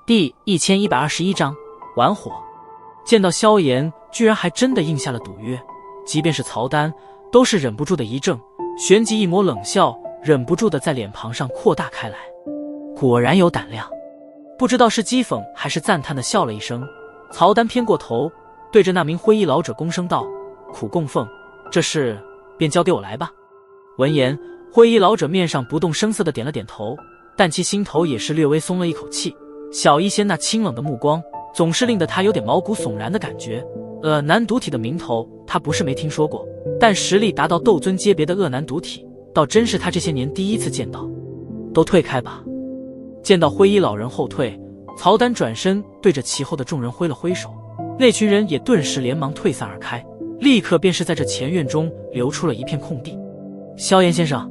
第1121章玩火。见到萧炎，居然还真的应下了赌约，即便是曹丹，都是忍不住的一怔，旋即一抹冷笑，忍不住的在脸庞上扩大开来。果然有胆量。不知道是讥讽还是赞叹的笑了一声，曹丹偏过头，对着那名灰衣老者躬声道：“苦供奉，这事便交给我来吧。”闻言，灰衣老者面上不动声色的点了点头，但其心头也是略微松了一口气。小医仙那清冷的目光，总是令得他有点毛骨悚然的感觉。恶男毒体的名头，他不是没听说过，但实力达到斗尊阶别的恶男毒体，倒真是他这些年第一次见到。都退开吧。见到灰衣老人后退，曹丹转身对着其后的众人挥了挥手，那群人也顿时连忙退散而开，立刻便是在这前院中留出了一片空地。萧炎先生，